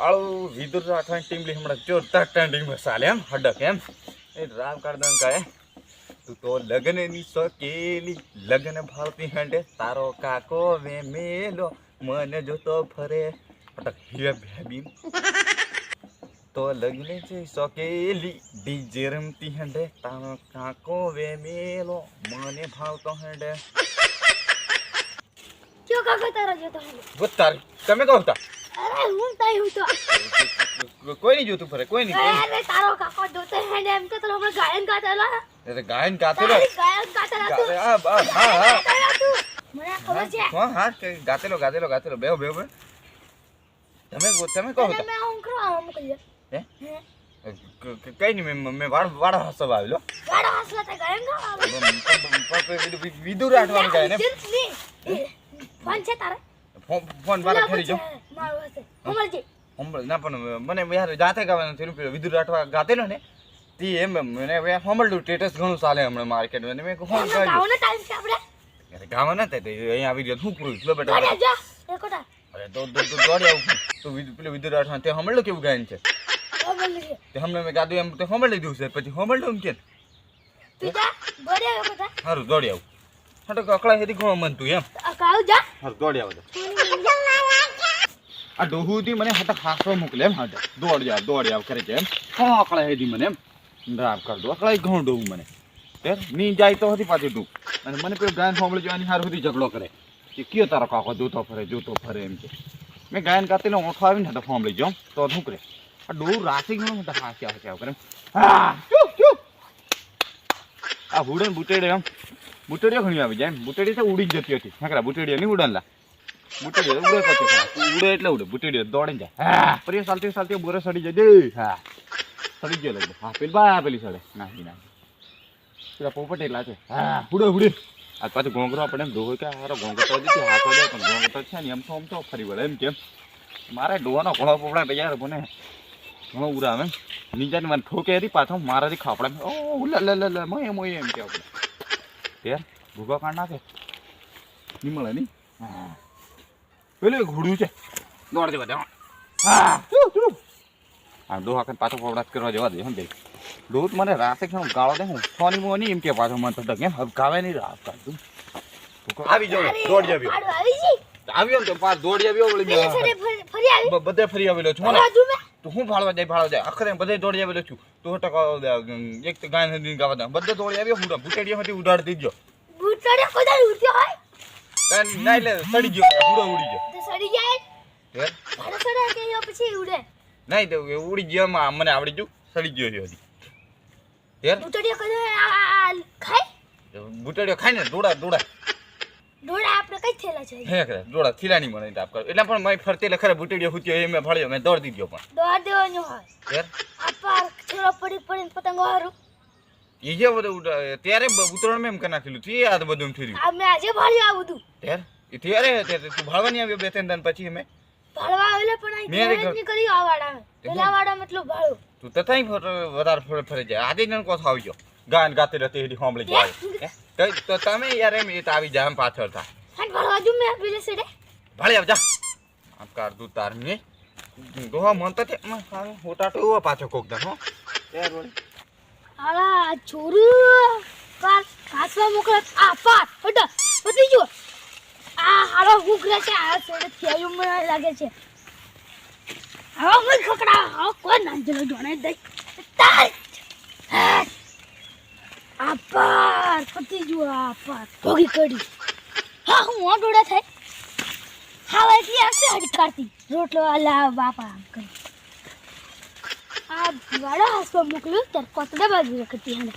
આળું વિદુર રાખવાની ટીમલી હમણાં જોરદાર ટ્રેન્ડિંગમાં ચાલે એમ હડક એમ એ રામ કાઢદન કહે તું તો લગ્નની શોકેલી લગ્ન ભાવતી હંડે તારો કાકો વે મેલો મને જોતો ફરે હડક હે બેબી તો લગ્ન છે શોકેલી ડીજે રમતી હંડે તારો કાકો વે મેલો મને ભાવતો હંડે क्यों काका तारा जो तो वो तार તમે કહો તા अरे हूं ताई हूं तो કોઈ નહીં જોતું ફરે કોઈ નહીં अरे तारो काका जोते हैं ने हमसे तो हमने गायन गाता ला અરે ગાયન ગાતેલો गायन गाता ला तू હા હા મને ખબર છે હા હા ગાતેલો બેહો તમે કહો તા मैं हूं કરવા મોકલી હે કઈ નહીં મેં વાડા હસવા આવેલો ગાડા હસલા તે ગાયન ગાવા વિદુર રાઠવાનું ગાય ને ફોન છે તારે ફોન વાળા ફરી જો મારો હશે હમળજી હમળ ના પણ મને યાર જાતે ગાવાનું થયું પેલો વિદુર રાઠવા ગાતેલો ને તી એમ મને હમળનું સ્ટેટસ ઘણું ચાલે હમણાં માર્કેટમાં મેં કોણ ગાવાનો ટાઈમ છે આપણે અરે ગાવા ના થાય અહીંયા આવી રહ્યો હું પૂરું લો બેટા ગાડા જા એકોટા અરે તો દોડી આવું તો પેલો વિદુર રાઠવા તે હમળનું કેવું ગાયન છે હમળજી તે હમણાં મેં ગાધું એમ તો હમળ લીધું છે પછી હમળનું એમ કે તું જા દોડ્યા એકોટા સારું દોડી આવું હટો અકળા હેતી ઘણો મન તું એમ કાવ જા સારું દોડી આવો આ ડોહુથી મને હટક હાસવા મોકલે એમ હટક દોડી આવ કરે છે એમ હા અકળા હેતી મને એમ રામ કર દો અકળા ઘણું ડોહું મને તેર ની જાય તો હતી પાછી તું અને મને પેલો ગાયન સાંભળી જવાની હાર સુધી ઝઘડો કરે કે કયો તારો કાકો જોતો ફરે એમ કે મેં ગાયન કાતેલો ઓઠો આવીને હટક સાંભળી જાઉં તો શું કરે આ ડોહું રાસી ઘણું હટક હાસ્યા કરે હા આ હુડે બુટેડે એમ બુટેડીઓ ઘણી આવી જાય એમ બુટેડી તો ઉડી જ જતી હતી નકરા બુટેડીઓ નહીં ઉડનલા બુટેડીઓ ઉડે પછી ઉડે એટલે ઉડે બુટેડીઓ દોડીને જાય હા ફરી ચાલતી બોરે સડી જાય હા સડી ગયો લગભગ હા પેલી સડે નાખી પેલા પોપટેલા છે હા ઉડે આ પાછું ઘોંઘરો આપણે એમ ડોહો કે હારો ઘોંઘરો તો દીધી હાથો દે પણ ઘોંઘરો છે ને એમ તો ફરી વળે એમ કેમ મારે ડોહાનો ઘોડો પોપડા તૈયાર મને ઘણો ઉડાવે એમ નીચાની મને ઠોકે હતી પાછો મારાથી ખાપડા ઓ મોય એમ કે આપણે યાર ભૂગા કાઢ નાખે નહીં મળે નહીં હા પેલું ઘોડું છે દોડ દેવા દે હા ડોહા કઈ પાછો પવડાટ કરવા જવા દે હમ ભાઈ ડોહ મને રાતે ઘણો ગાળો દે હું સોની મોની એમ કે પાછો મને તો કેમ હવે ગાવે નહીં રાત કાઢું આવી જાવ દોડી આવ્યો તો પાછ દોડી આવ્યો બધે ફરી આવેલો છું તો હું ભાળવા જાય આખરે બધે દોડી આવેલો છું તો એક તો ગાય નદી ગાવા દે બધે દોડી આવ્યો હું બુટેડીઓ હતી ઉડાડી દીધો બુટેડીઓ કોદાળ ઉડ્યો હોય ના એટલે સડી ગયો પૂરો ઉડી ગયો તો સડી જાય હે સડે કે પછી ઉડે નહીં તો ઉડી ગયો મને આવડી ગયું સડી ગયો હતી યાર બુટેડીઓ કોદાળ ખાય બુટેડીઓ ખાય ને દોડા આપણે કઈ થેલા છે હે કરે દોડા થીલાની મને તાપ કરો એટલે પણ મેં ફરતે લખરે બુટેડીઓ હુત્યો એ મેં ફળ્યો મેં દોડ દીધો પણ દોડ દેવાનો હોય યાર આ પાર છોરો પડીને પતંગો હારું એ જે બધું ત્યારે ઉતરણ મેં એમ કરી નાખેલું છે આ બધું થયું આ મેં આજે ભાળ્યું આ બધું યાર એ ત્યારે તું ભાળવાની આવ્યો બે ત્રણ દાન પછી મેં ભાળવા આવેલો પણ આ મેં કરી આ વાડામાં પેલા વાડા મતલબ ભાળ્યો તું તથાઈ વધારે ફરે જાય આજે નન કોથ આવી ગયો ગાન ગાતે રહેતી એડી હોમળી જાય તો તમે યાર એમ એ તો આવી જાય પાછળ થા હટ ભાળવા જો મેં પેલે સેડે ભાળી આવ જા આપ કર દુ તાર ને ગોવા મન તો હોટા તો પાછો કોક દન હો યાર વળી આલા છોરું પાર કાસવા મોકલે આ પાર હટ પતી જો આ હારો ભૂખરે છે આ સેડે થયું મને લાગે છે હા મને ખકડા હા કોઈ નાંજલો જોણે દઈ તાર આ પાર પતી જો આ પાર ભોગી કડી હા હું ઓડોડા થાય હા એટલી આસે હડકારતી રોટલો આલા બાપા આમ કરી આ વાડા હાસવા મોકલ્યો ત્યારે કોતડા બાજુ રખતી હે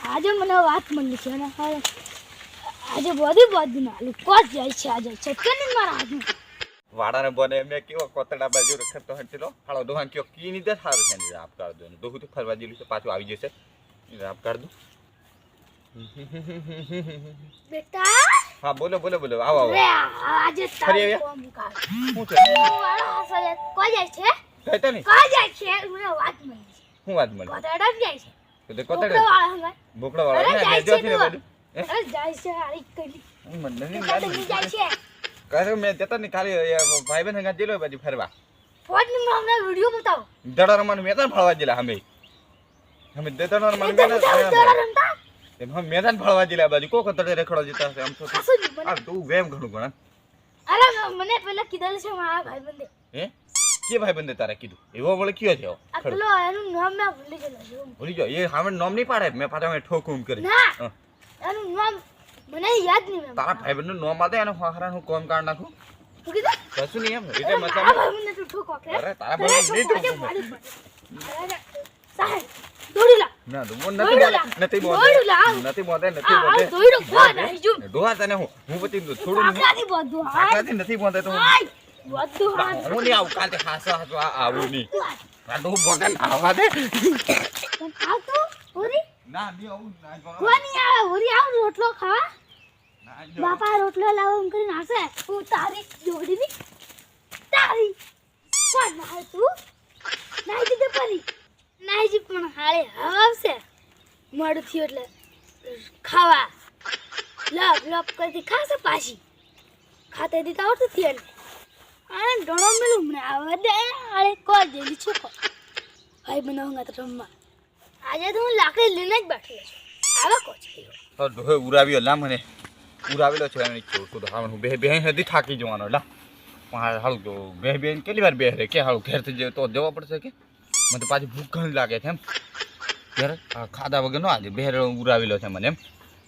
આજે મને વાત મળી છે અને આજે બધી ના કોસ જાય છે આજે છટકની મારા હાથમાં વાડાને બને મેં કેવો કોતડા બાજુ રખતો હટલો હાલો દોહાન કયો કી ની દે સારું છે ને આપ કર દો દોહુ તો ફરવા જેલું છે પાછું આવી જશે આપ કર દો બેટા હા બોલો આવો આજે ફરી આવ્યા કોમ કા શું છે વાડા હાસવા કોઈ જાય છે કહેતા નહીં કોઈ જાય છે મને વાત મળી છે શું વાત મળી કોતડા જાય છે તો કોતડા વાળા હંગા બોકડા વાળા ને જો થી બધું અરે જાય છે હારી કરી મને નહીં જાય છે કરે મેં જતા નહીં ખાલી ભાઈ બહેન હંગા જેલો બાજુ ફરવા ફોટની માં અમને વિડિયો બતાવો દડા રમવાનું મેદાન ફાળવા જેલા અમે દડા રમવાનું દડા રમતા એમ મેદાન ફાળવા જેલા બાજુ કોક તડે રેખડો જતા હશે આમ તો ખાસું જ મને આ તું વેમ ઘણું ઘણા અરે મને પેલા કીધેલું છે મારા ભાઈબંધે હે કે ભાઈબંધે તારે કીધું એવો વળે કયો છે આ પેલો એનું નામ ના ભૂલી ગયેલો ભૂલી ગયો એ હામે નામ નહીં પાડે મેં પાછા ઠોકુમ કરી ના એનું નામ મને યાદ નહીં મેં તારા ભાઈબંધનું નામ આદે એને હારાનું કોમ કાઢ નાખું શું કીધું કશું નહીં એમ એટલે આ મતલબ ભાઈબંધને તું ઠોકો કે અરે તારા ભાઈબંધ નહીં ઠોકું અરે સાહેબ દોડી લા ના તો નથી બોલે દોડી લા નથી બોલે આ દોડો કોણ આઈજુ ડોહા તને હું પછી થોડું આકાથી બધું હાય આટલાથી નથી બોલતા તો હાય બધું હાય હું નહીં આવું કાલે હાસો આવું નહીં આ તો ભગવાન આવા દે પણ આવ તો ઓરી ના નહીં આવું ના કોની આવે ઓરી આવ રોટલો ખાવા ના બાપા રોટલો લાવો એમ કરીને આવશે હું તારી જોડીની તારી કોણ ના તું નાઈ દીધે પરી નાઈ જી પણ હાલે હવા આવશે મોડું થયું એટલે ખાવા લપ લપ કરતી ખાશે પાછી ખાતે દીધા આવતું થયું આને ડણો મેલું મને આવવા દે હાલે કોઈ જેલી છોકો ભાઈ બનાવું તો રમવા આજે તો હું લાકડી લઈને જ બેઠેલો છું આવા કોચ તો ડોહે ઉરાવ્યો લા મને ઉરાવેલો છે એને છોટું તો હા હું બે હદી થાકી જવાનો લા પણ હાલું તો બે કેટલી વાર બે રે કે હાલું ઘેરથી જે તો જવા પડશે કે મને તો પાછી ભૂખ ઘણી લાગે છે એમ ત્યારે ખાધા વગર નો આજે બે ઉરાવેલો છે મને એમ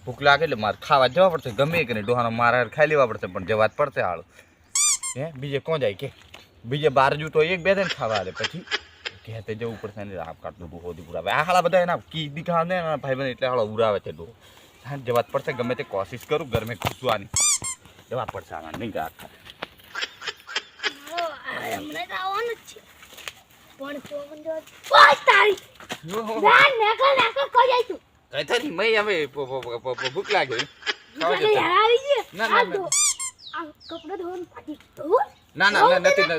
ભૂખ લાગે એટલે મારે ખાવા જવા પડશે ગમે કે નહીં ડોહાનો મારા ખાઈ લેવા પડશે પણ જવા જ પડશે હાલ હે બીજે કોણ જાય કે બીજે બાર જુ તો એક બે દિન ખાવા આવે પછી ઘેરતે જવું પડશે ને આપ કાઢતું ડોહો દી ઉરાવે આ હાલા બધા એના કી દીખા ને ભાઈ બહેન એટલે હાલો ઉરાવે છે ડોહો હા જવા જ પડશે ગમે તે કોશિશ કરું ઘરમે ઘૂસવાની જવા પડશે આમાં નહીં આખા હમણાં તો આવવાનું જ છે પણ તો મને ઓય તારી ના નાકા કોઈ જાય તું કઈ થાય નહીં હવે ભૂખ લાગે ખાવા નીકળી જશે. આવી ગઈ ના, ના, ના. આ કપડા ધોવાનું પાટી ધોવું ના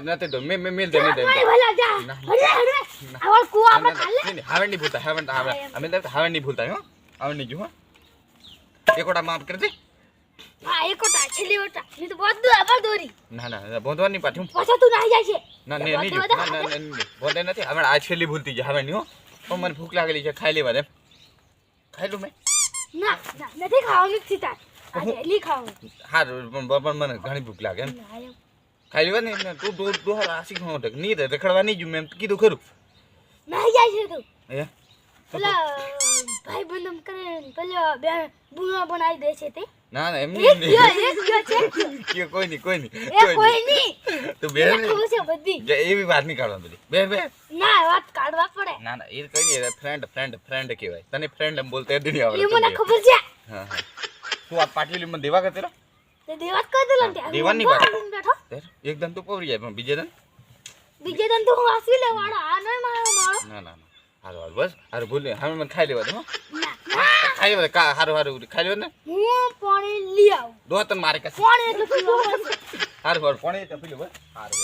નથી તો મેલ દે મારી ભલા જા ના. હરે હરે આવળ કુવા આપણે ખાલે હાવણ નહીં ભૂલતા હાવણ અમે હાવણ નહીં ભૂલતા હો હાવણ નહીં જો હો એકોટા માફ કરી દે હા એકોટા છેલી ઓટા ની તો બધું આબર દોરી ના બોંધવાની પાછું પાછા તું નાઈ જાય છે ના નહીં જો ના બોંધે નથી હવે આ છેલ્લી ભૂલતી જાય હવે નહીં હો પણ મને ભૂખ લાગેલી છે ખાઈ લેવા દે ખાઈ લઉં મેં ના ના નથી ખાવાનું જ તાર આ જેલી ખાવાનું હારું પણ મને ઘણી ભૂખ લાગે એમ ના એમ ખાઈ લેવા ને તું દોહર આશી ખાવ તક નહીં રખડવા નહીં જો મેં કીધું ખરું નાઈ જાય છે તું હે પેલા ભાઈ બંધમ કરે પેલા બે બુના બનાવી દે છે તે ના એમ એક નહીં ગયો છે કે કોઈ નહીં એ કોઈ નહીં તું બે ખબર છે બધી એવી વાત નહીં કાઢવાની બધી બે ના વાત કાઢવા પડે ના એ કઈ નહીં ફ્રેન્ડ કહેવાય તને ફ્રેન્ડ એમ બોલતા એદી નહીં એ મને આવડે ખબર છે હા તું આ પાટલી મને દેવા કરતે તે દેવાત કરી દેલો ત્યાં દેવાની વાત. બેઠો એકદમ તો પવરી જાય પણ બીજે દન બીજે દન તો હું આસવી લેવાડો આ ન મારો ના હારું બસ હારું ભૂલ હવે મને ખાઈ લેવા દે હો ના ખાઈ લેવા દે હારું ખાઈ લેવા ને હું પાણી લઈ આવું દો તને મારે કશું પાણી એટલે પીવા પડશે હારું પાણી પી લે બસ હારું